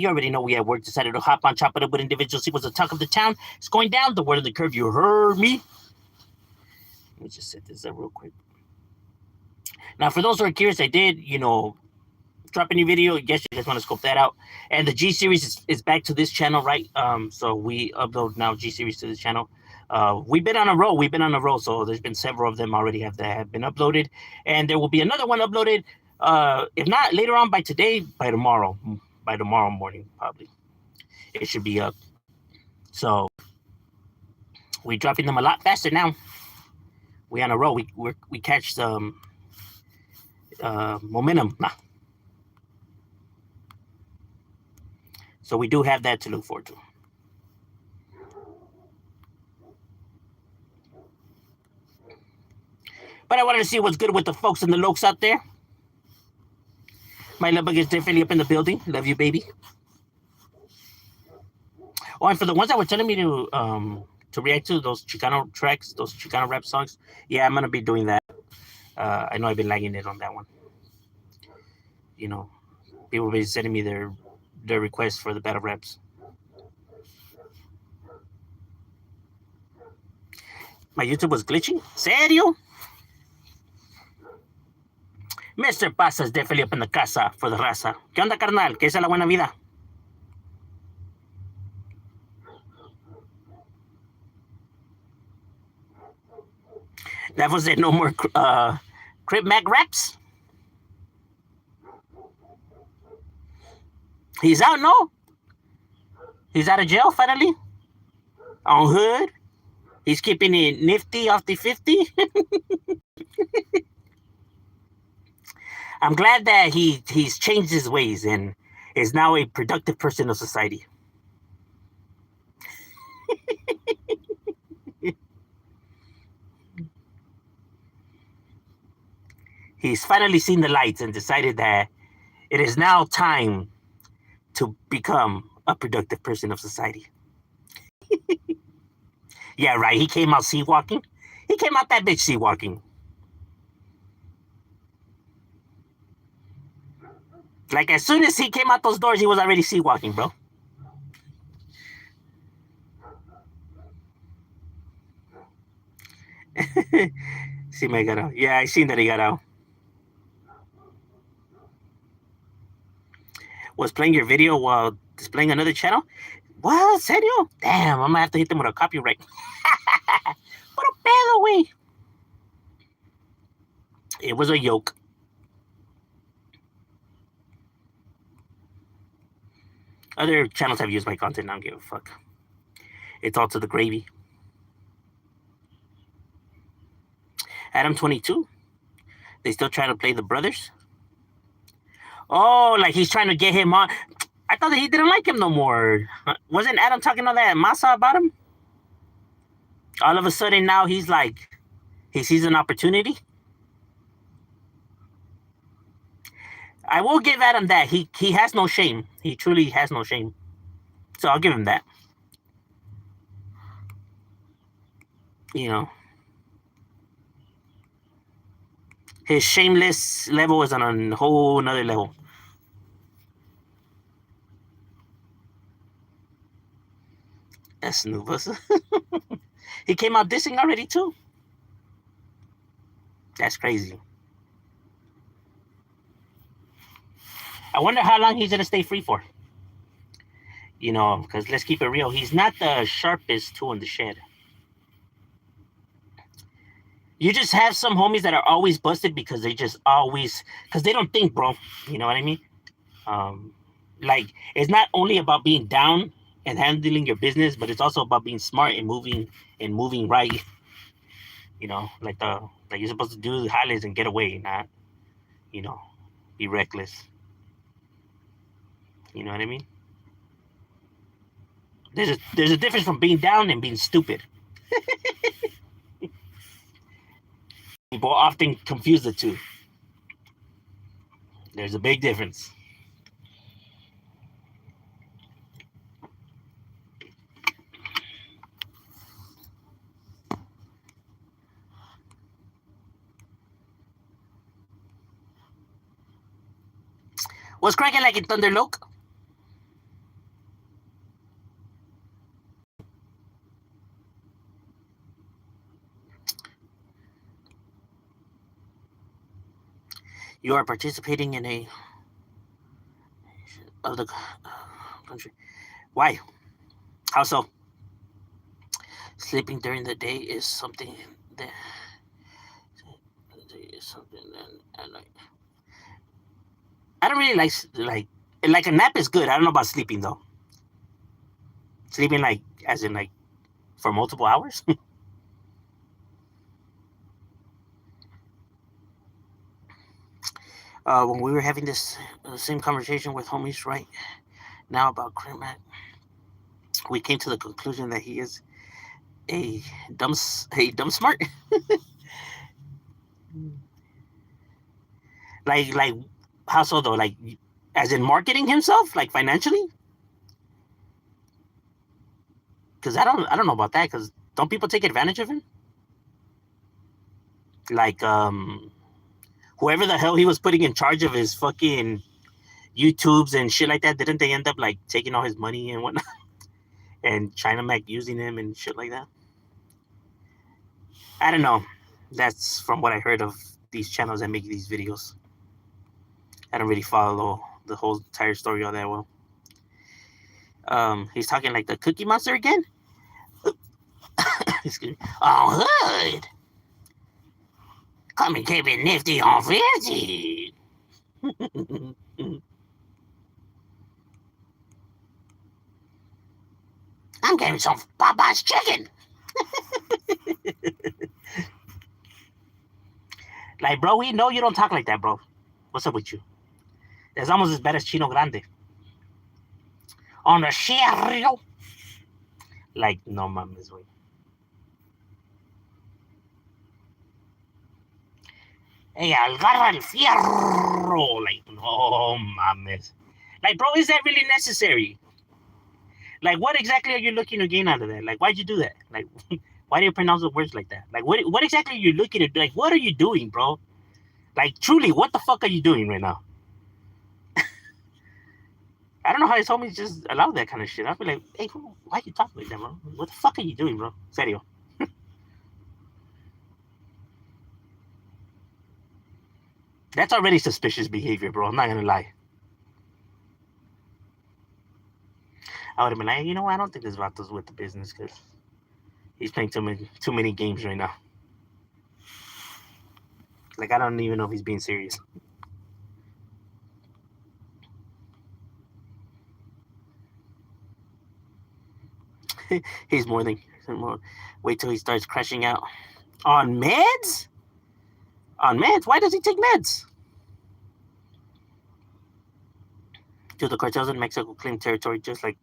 You already know we at work. Decided to hop on, chop it up with individuals. See what's the talk of the town. It's going down. The word of the curve. You heard me. Let me just set this up real quick. Now, for those who are curious, I did, drop a new video. Guess you guys want to scope that out. And the G series is back to this channel, right? So we upload now G series to this channel. We've been on a roll. So there's been several of them already that have been uploaded, and there will be another one uploaded. If not later on by today, by tomorrow morning probably. It should be up. So we're dropping them a lot faster now. We on a roll. We catch some momentum now. So we do have that to look forward to. But I wanted to see what's good with the folks and the lokes out there. My love bug is definitely up in the building. Love you, baby. Oh, and for the ones that were telling me to react to those Chicano tracks, those Chicano rap songs, yeah, I'm gonna be doing that. I know I've been lagging it on that one. People have been sending me their requests for the battle raps. My YouTube was glitching? Serio? Mr. Pasa's definitely up in the casa for the raza. ¿Qué onda, carnal? ¿Qué es la buena vida? That was it. No more Crip Mac raps? He's out, no? He's out of jail finally? On hood? He's keeping it nifty off the 50? I'm glad that he's changed his ways and is now a productive person of society. He's finally seen the lights and decided that it is now time to become a productive person of society. Yeah, right. He came out sea walking. He came out that bitch sea walking. Like as soon as he came out those doors, he was already sea walking, bro. See, me got out. Yeah, I seen that he got out. Was playing your video while displaying another channel? What? Serio? Damn, I'm gonna have to hit them with a copyright. What a pedo, way. It was a yoke. Other channels have used my content. I don't give a fuck. It's all to the gravy. Adam 22. They still try to play the brothers? Oh, like he's trying to get him on. I thought that he didn't like him no more. Wasn't Adam talking all that masa about him? All of a sudden now he's like, he sees an opportunity. I will give Adam that. He has no shame. He truly has no shame. So I'll give him that. His shameless level is on a whole nother level. That's Nubus. He came out dissing already too. That's crazy. I wonder how long he's gonna stay free for. Because let's keep it real. He's not the sharpest tool in the shed. You just have some homies that are always busted because they just always, because they don't think, bro. You know what I mean? Like, it's not only about being down and handling your business, but it's also about being smart and moving right. Like you're supposed to do the highlights and get away, not, be reckless. You know what I mean? There's a difference from being down and being stupid. People often confuse the two. There's a big difference. What's cracking like in Thunderloke? You are participating in a of the country. Why? How so? Sleeping during the day is something that is something that I don't really like a nap is good. I don't know about sleeping though. Sleeping like as in like for multiple hours. When we were having this same conversation with homies right now about Matt, we came to the conclusion that he is a dumb smart. like how so though? Like as in marketing himself, like financially? Because I don't know about that. Because don't people take advantage of him? Like whoever the hell he was putting in charge of his fucking YouTubes and shit like that, didn't they end up like taking all his money and whatnot and China Mac using him and shit like that? I don't know. That's from what I heard of these channels that make these videos. I don't really follow the whole entire story all that well. He's talking like the Cookie Monster again. Excuse me. Oh, Hood. Come and keep it nifty on 50. I'm getting some Popeye's chicken. Like, bro, we know you don't talk like that, bro. What's up with you? That's almost as bad as Chino Grande. On the serio. Like, no mames, güey. Hey, agarra el fierro. Like, no mames. Like, bro, is that really necessary? Like, what exactly are you looking to gain out of that? Like, why'd you do that? Like, why do you pronounce the words like that? Like, what exactly are you looking at? Like, what are you doing, bro? Like, truly, what the fuck are you doing right now? I don't know how his homies just allow that kind of shit. I'd be like, hey, bro, why you talking like that, bro? What the fuck are you doing, bro? Serio. That's already suspicious behavior, bro. I'm not gonna lie. I would have been like, you know what? I don't think this Vato's with the business because he's playing too many games right now. Like, I don't even know if he's being serious. He's more than more. Wait till he starts crashing out on meds. On meds? Why does he take meds? Do the cartels in Mexico claim territory just like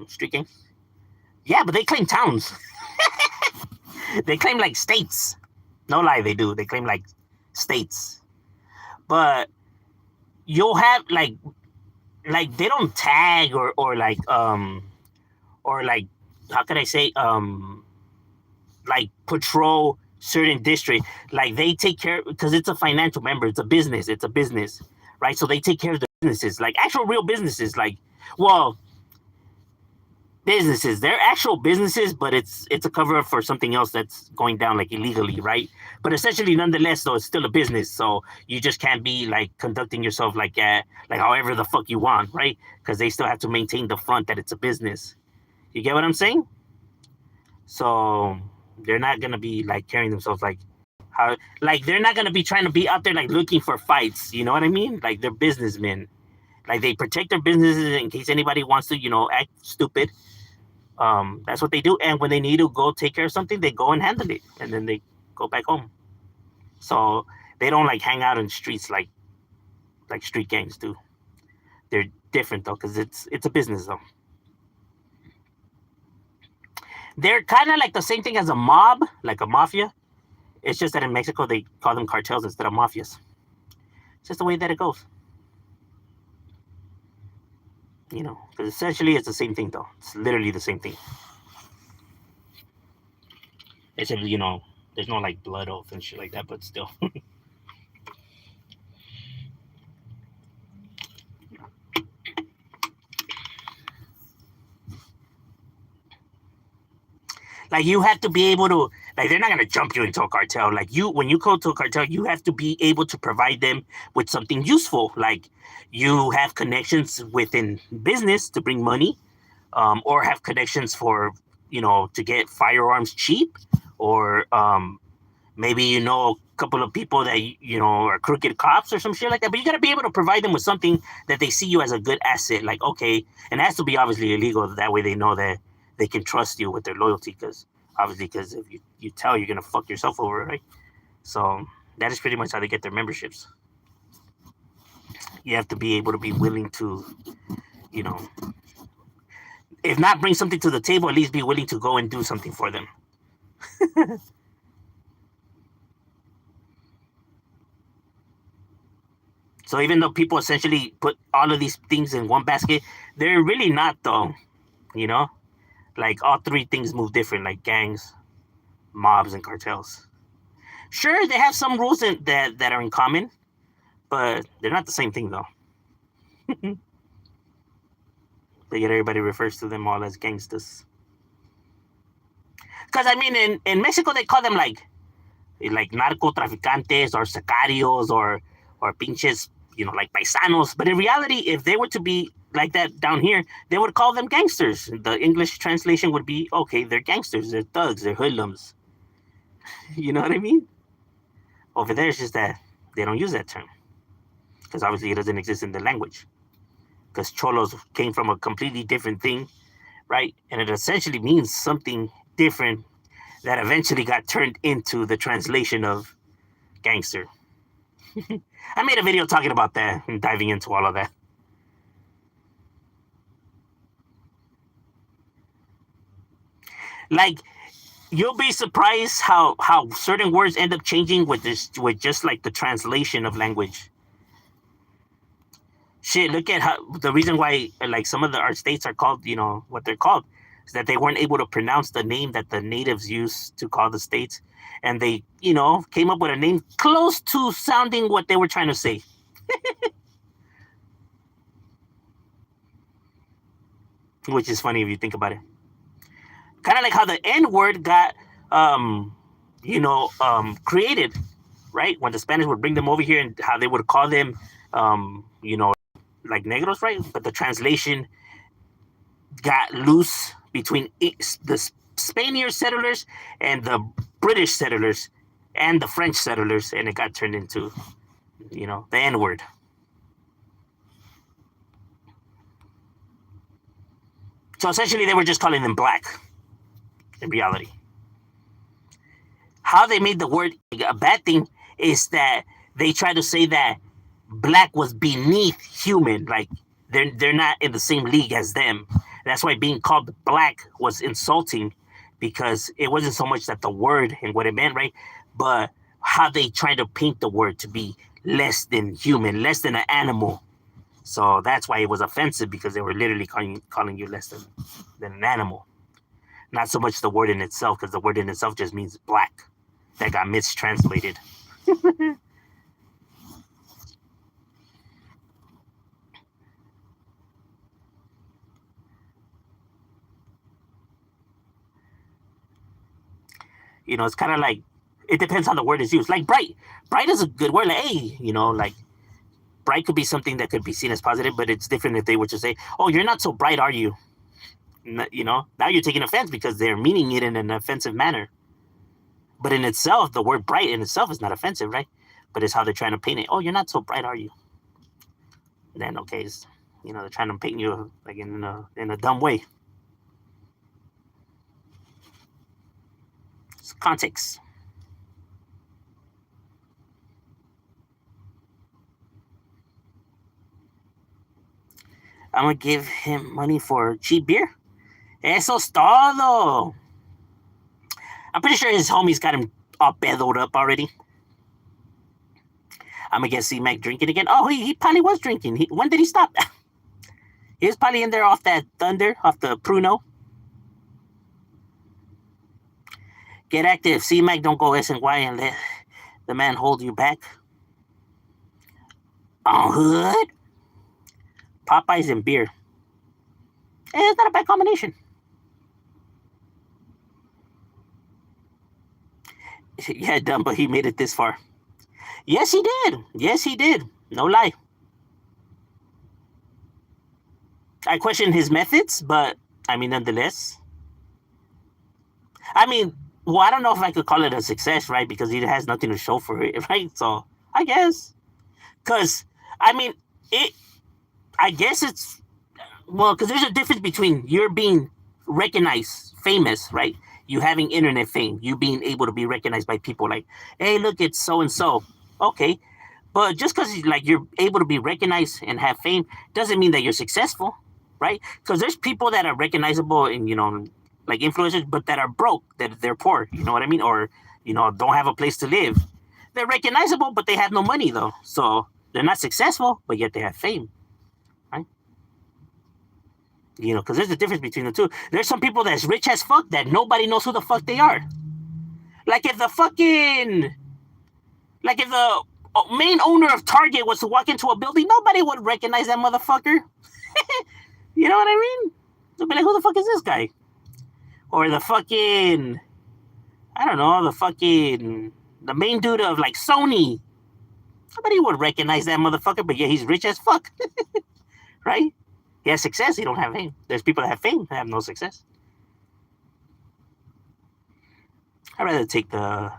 street gangs? Yeah, but they claim towns. They claim like states. No lie, they do. They claim like states. But you'll have like they don't tag or like how could I say like patrol certain district. Like they take care because it's a financial member, it's a business, right? So they take care of the businesses, like actual real businesses, like well businesses. They're actual businesses, but it's a cover up for something else that's going down like illegally, right? But essentially, nonetheless, though, it's still a business. So you just can't be like conducting yourself like however the fuck you want, right? Because they still have to maintain the front that it's a business. You get what I'm saying? So they're not gonna be like carrying themselves how like they're not gonna be trying to be out there like looking for fights. You know what I mean? Like they're businessmen. Like they protect their businesses in case anybody wants to, act stupid. That's what they do. And when they need to go take care of something, they go and handle it, and then they go back home. So they don't like hang out in streets like street gangs do. They're different though, because it's a business though. They're kind of like the same thing as a mob, like a mafia. It's just that in Mexico they call them cartels instead of mafias. It's just the way that it goes. Because essentially it's the same thing though. It's literally the same thing. Except there's no like blood oath and shit like that, but still. Like you have to be able to, like they're not gonna jump you into a cartel. Like you, when you go to a cartel, you have to be able to provide them with something useful. Like you have connections within business to bring money, or have connections for to get firearms cheap, or maybe a couple of people that are crooked cops or some shit like that. But you got to be able to provide them with something that they see you as a good asset. Like okay, and it has to be obviously illegal. That way they know that they can trust you with their loyalty. Because if you tell, you're gonna fuck yourself over, right? So that is pretty much how they get their memberships. You have to be able to be willing to, you know, if not bring something to the table, at least be willing to go and do something for them. So even though people essentially put all of these things in one basket, they're really not though. You know, like all three things move different, like gangs, mobs, and cartels. Sure, they have some rules that are in common, but they're not the same thing though. But yet everybody refers to them all as gangsters. Because I mean, in Mexico they call them like narcotraficantes or sicarios or pinches, like paisanos. But in reality, if they were to be like that down here, they would call them gangsters. The English translation would be, okay, they're gangsters, they're thugs, they're hoodlums. You know what I mean? Over there, it's just that they don't use that term because obviously it doesn't exist in the language. Because cholos came from a completely different thing, right? And it essentially means something different that eventually got turned into the translation of gangster. I made a video talking about that and diving into all of that. Like, you'll be surprised how certain words end up changing with just like the translation of language. Shit, look at how the reason why like some of our states are called, what they're called, is that they weren't able to pronounce the name that the natives used to call the states, and they, came up with a name close to sounding what they were trying to say. Which is funny if you think about it. Kind of like how the N word got, created, right? When the Spanish would bring them over here and how they would call them, like negros, right? But the translation got loose between the Spaniard settlers and the British settlers and the French settlers, and it got turned into, the N word. So essentially, they were just calling them black in reality. How they made the word a bad thing is that they tried to say that black was beneath human, like they're not in the same league as them. That's why being called black was insulting, because it wasn't so much that the word and what it meant, right? But how they tried to paint the word to be less than human, less than an animal. So that's why it was offensive, because they were literally calling you less than an animal. Not so much the word in itself, because the word in itself just means black. That got mistranslated. It's kind of like, it depends how the word is used. Like bright. Bright is a good word. Like, hey, like bright could be something that could be seen as positive, but it's different if they were to say, oh, you're not so bright, are you? Now you're taking offense because they're meaning it in an offensive manner. But in itself, the word bright in itself is not offensive, right? But it's how they're trying to paint it. Oh, you're not so bright, are you? Then, okay, they're trying to paint you like in a dumb way. It's context. I'm gonna give him money for cheap beer. Eso es todo. I'm pretty sure his homies got him all beddled up already. I'm gonna get C-Mac drinking again. Oh, he probably was drinking. When did he stop? He was probably in there off that Thunder, off the Pruno. Get active. C-Mac, don't go S&Y and let the man hold you back. On Hood. Popeyes and beer. It's not a bad combination. Yeah, dumb, but he made it this far. Yes, he did. Yes, he did. No lie. I question his methods, but I mean, nonetheless. I mean, well, I don't know if I could call it a success, right? Because he has nothing to show for it, right? So I guess, because I mean, it. I guess it's well, because there's a difference between you're being recognized, famous, right? You having internet fame, you being able to be recognized by people like, hey, look, it's so and so. Okay, but just because like you're able to be recognized and have fame doesn't mean that you're successful, right? Because there's people that are recognizable and like influencers, but that are broke, that they're poor. You know what I mean? Or don't have a place to live. They're recognizable, but they have no money though, so they're not successful, but yet they have fame, right? Because there's a difference between the two. There's some people that's rich as fuck that nobody knows who the fuck they are. Like if the main owner of Target was to walk into a building, nobody would recognize that motherfucker. You know what I mean? They'll be like, who the fuck is this guy? Or the fucking, I don't know, the main dude of like Sony. Nobody would recognize that motherfucker, but yeah, he's rich as fuck. Right? He has success, he don't have fame. There's people that have fame that have no success. I'd rather take the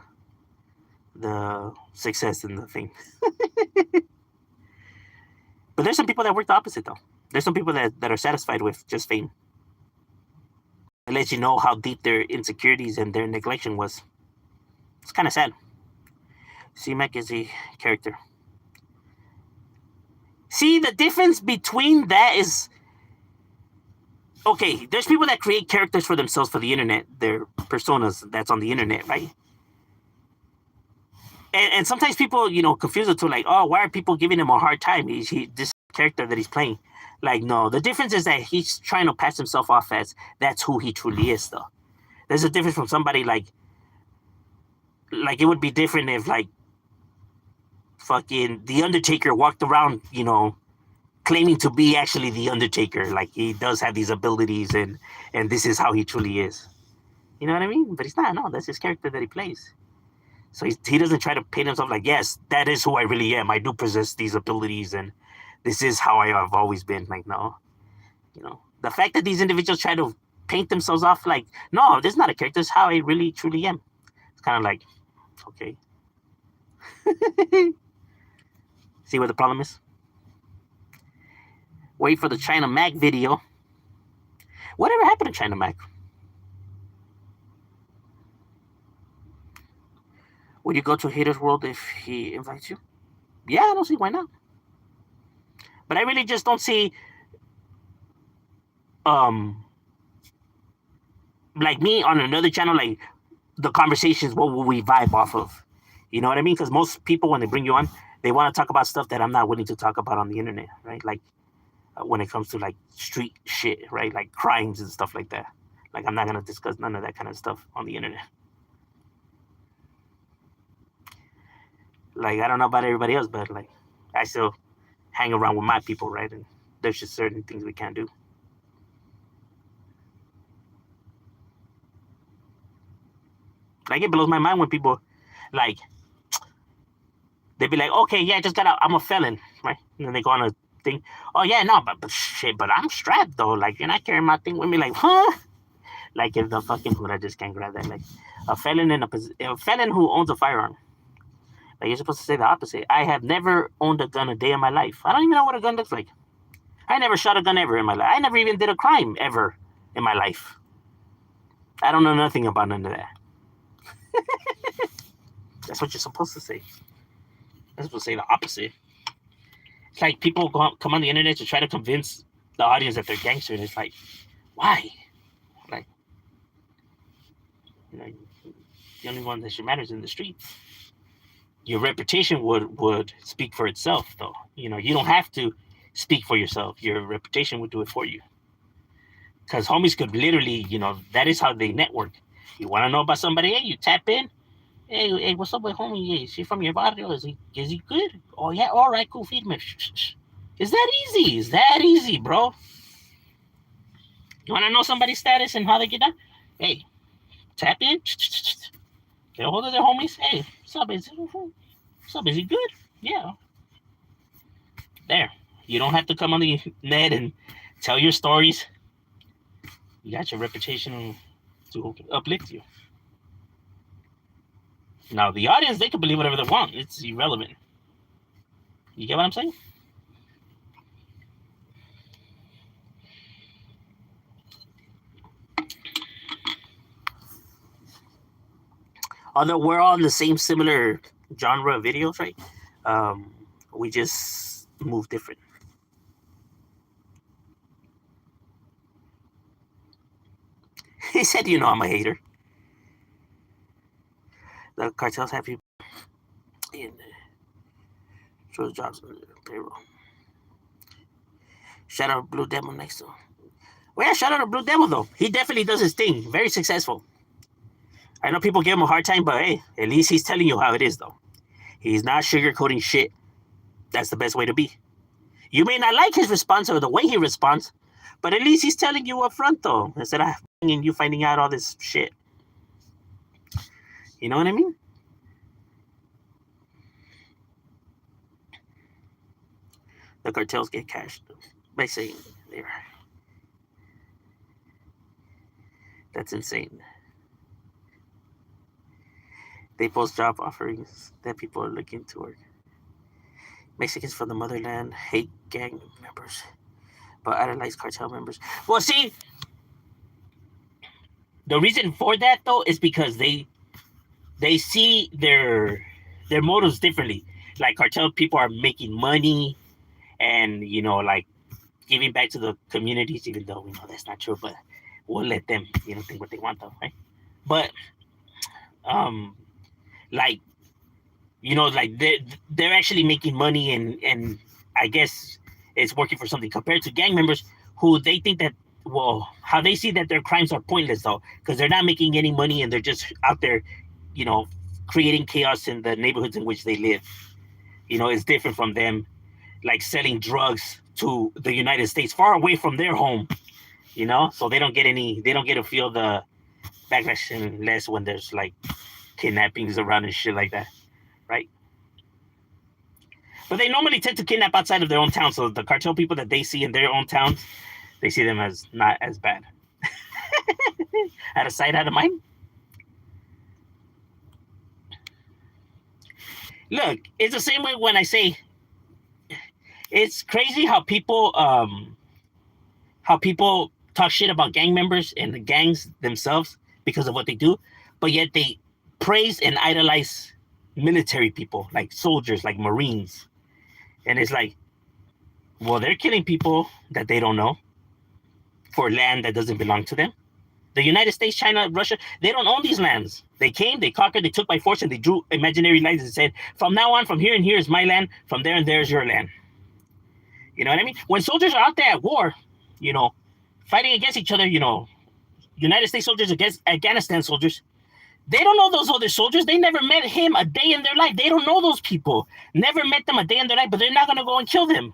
success than the fame. But there's some people that work the opposite though. There's some people that are satisfied with just fame. It lets you know how deep their insecurities and their neglection was. It's kind of sad. C-Mac is a character. See, the difference between that is, okay, there's people that create characters for themselves for the internet. Their personas that's on the internet, right? And sometimes people, confuse it to like, oh, why are people giving him a hard time? This character that he's playing. Like, no, the difference is that he's trying to pass himself off as that's who he truly is, though. There's a difference from somebody like it would be different if like fucking The Undertaker walked around, claiming to be actually The Undertaker. Like he does have these abilities and this is how he truly is. You know what I mean? But he's not. No, that's his character that he plays. So he doesn't try to paint himself like, yes, that is who I really am. I do possess these abilities and this is how I have always been. Like, no. The fact that these individuals try to paint themselves off like, no, this is not a character. This is how I really, truly am. It's kind of like, okay. See what the problem is? Wait for the China Mac video. Whatever happened to China Mac? Would you go to Hater's World if he invites you? Yeah, I don't see why not. But I really just don't see, like me on another channel, like the conversations, what will we vibe off of? You know what I mean? Because most people, when they bring you on, they want to talk about stuff that I'm not willing to talk about on the internet, right? Like when it comes to like street shit, right? Like crimes and stuff like that. Like I'm not going to discuss none of that kind of stuff on the internet. Like, I don't know about everybody else, but like I still hang around with my people, right? And there's just certain things we can't do. Like, it blows my mind when people, like, they'd be like, okay, yeah, I just got out. I'm a felon, right? And then they go on a thing. Oh, yeah, no, but shit, but I'm strapped, though. Like, you're not carrying my thing with me. Like, huh? Like, if the fucking hood, I just can't grab that. Like, a felon who owns a firearm. Like, you're supposed to say the opposite. I have never owned a gun a day in my life. I don't even know what a gun looks like. I never shot a gun ever in my life. I never even did a crime ever in my life. I don't know nothing about none of that. That's what you're supposed to say. You're supposed to say the opposite. It's like people come on the internet to try to convince the audience that they're gangsters. It's like, why? Like, the only one that should matter is in the street. Your reputation would speak for itself, though. You don't have to speak for yourself. Your reputation would do it for you. Because homies could literally, that is how they network. You want to know about somebody? Hey, you tap in. Hey, what's up with homie? Is he from your barrio? Is he good? Oh, yeah, all right, cool, feed me. Is that easy? Is that easy, bro? You want to know somebody's status and how they get done? Hey, tap in. Get a hold of their homies. Hey, what's up? What's up? Is he good? Yeah. There. You don't have to come on the net and tell your stories. You got your reputation to uplift you. Now, the audience, they can believe whatever they want. It's irrelevant. You get what I'm saying? Although we're all in the same similar genre of videos, right? We just move different. He said, you know, I'm a hater. The cartels have people in show jobs on the payroll. Shout out Blue Demo next to him. Well, yeah, shout out to Blue Demo, though. He definitely does his thing. Very successful. I know people give him a hard time, but hey, at least he's telling you how it is, though. He's not sugarcoating shit. That's the best way to be. You may not like his response or the way he responds, but at least he's telling you up front, though, instead of you finding out all this shit. You know what I mean? The cartels get cashed by saying they're. That's insane. They post job offerings that people are looking to work. Mexicans from the motherland hate gang members, but idolize cartel members. Well, see, the reason for that though is because they see their motives differently. Like cartel people are making money, and you know, like giving back to the communities, even though we know that's not true. But we'll let them, you know, think what they want though, right? But like, you know, like they're actually making money, and I guess it's working for something compared to gang members who they think that, well, how they see that their crimes are pointless though, because they're not making any money and they're just out there, you know, creating chaos in the neighborhoods in which they live. You know, it's different from them like selling drugs to the United States far away from their home, you know, so they don't get to feel the backlash unless when there's like kidnappings around and shit like that, right? But they normally tend to kidnap outside of their own town, so the cartel people that they see in their own towns, they see them as not as bad. Out of sight, out of mind. Look, it's the same way when I say it's crazy how people talk shit about gang members and the gangs themselves because of what they do, but yet they praise and idolize military people like soldiers, like Marines. And it's like, well, they're killing people that they don't know for land that doesn't belong to them. The United States, China, Russia, they don't own these lands. They came, they conquered, they took by force, and they drew imaginary lines and said, from now on, from here and here is my land, from there and there is your land. You know what I mean? When soldiers are out there at war, you know, fighting against each other, you know, United States soldiers against Afghanistan soldiers, they don't know those other soldiers. They never met him a day in their life. They don't know those people. Never met them a day in their life, but they're not going to go and kill them.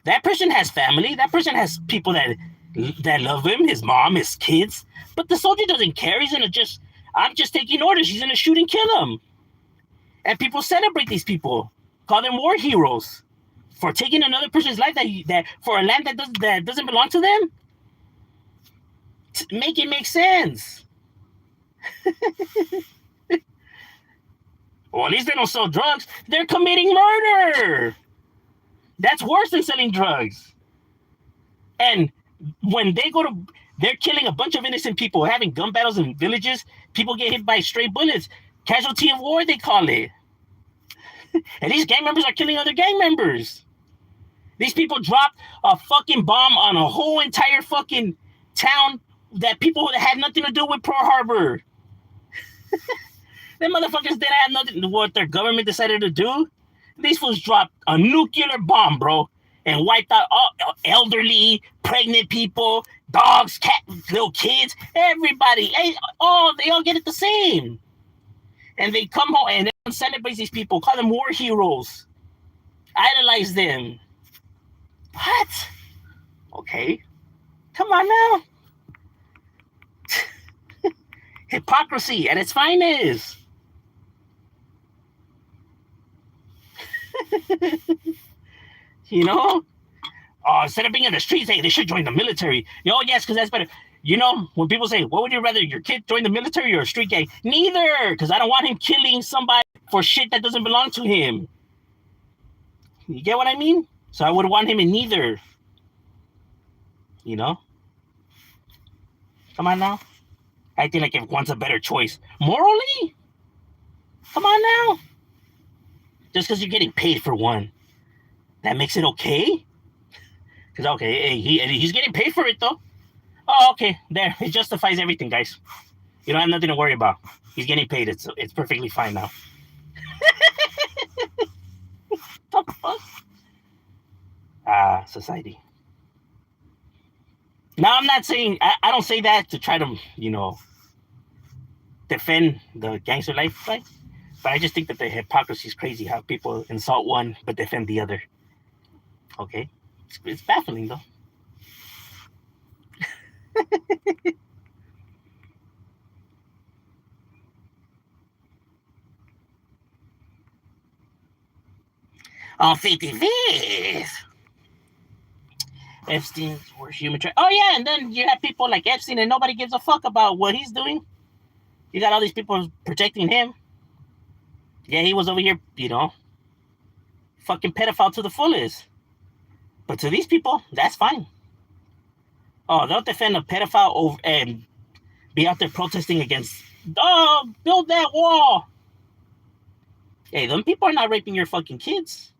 That person has family. That person has people that love him, his mom, his kids. But the soldier doesn't care. He's going to I'm just taking orders. He's going to shoot and kill them. And people celebrate these people, call them war heroes for taking another person's life that for a land that doesn't belong to them. Make it make sense. Well, at least they don't sell drugs. They're committing murder. That's worse than selling drugs. And when they're killing a bunch of innocent people, having gun battles in villages. People get hit by stray bullets. Casualty of war, they call it. And these gang members are killing other gang members. These people dropped a fucking bomb on a whole entire fucking town that people that had nothing to do with Pearl Harbor. Them motherfuckers didn't have nothing to do with what their government decided to do. These fools dropped a nuclear bomb, bro, and wiped out all elderly, pregnant people, dogs, cats, little kids, everybody. They all get it the same. And they come home and they celebrate these people, call them war heroes, idolize them. What? Okay. Come on now. Hypocrisy at its finest. You know? Oh, instead of being in the streets, hey, they should join the military. Oh, yes, because that's better. You know, when people say, what would you rather, your kid join the military or a street gang? Neither, because I don't want him killing somebody for shit that doesn't belong to him. You get what I mean? So I would want him in neither. You know? Come on now. Acting like one's a better choice. Morally? Come on now. Just because you're getting paid for one, that makes it okay? Because, okay, he's getting paid for it, though. Oh, okay, there. It justifies everything, guys. You don't have nothing to worry about. He's getting paid. It's perfectly fine now. What the fuck? Society. Now, I'm not saying... I don't say that to try to, defend the gangster life, right? But I just think that the hypocrisy is crazy. How people insult one but defend the other. Okay? It's baffling, though. On 55th. Epstein's worst human trafficking. Oh, yeah, and then you have people like Epstein and nobody gives a fuck about what he's doing. You got all these people protecting him. Yeah, he was over here, fucking pedophile to the fullest. But to these people, that's fine. Oh, they'll defend a pedophile over and be out there protesting against, build that wall. Hey, them people are not raping your fucking kids.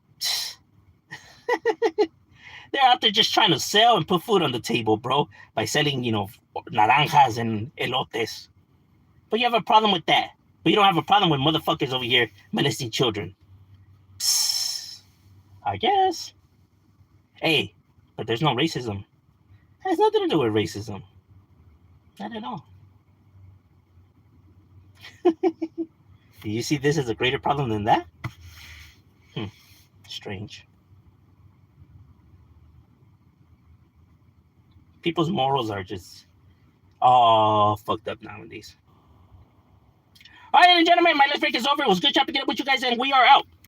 They're out there just trying to sell and put food on the table, bro, by selling, naranjas and elotes. But you have a problem with that. But you don't have a problem with motherfuckers over here molesting children. Psst, I guess. Hey, but there's no racism. It has nothing to do with racism. Not at all. Do you see this as a greater problem than that? Strange. People's morals are just fucked up nowadays. All right, ladies and gentlemen, my lunch break is over. It was a good job to get up with you guys, and we are out.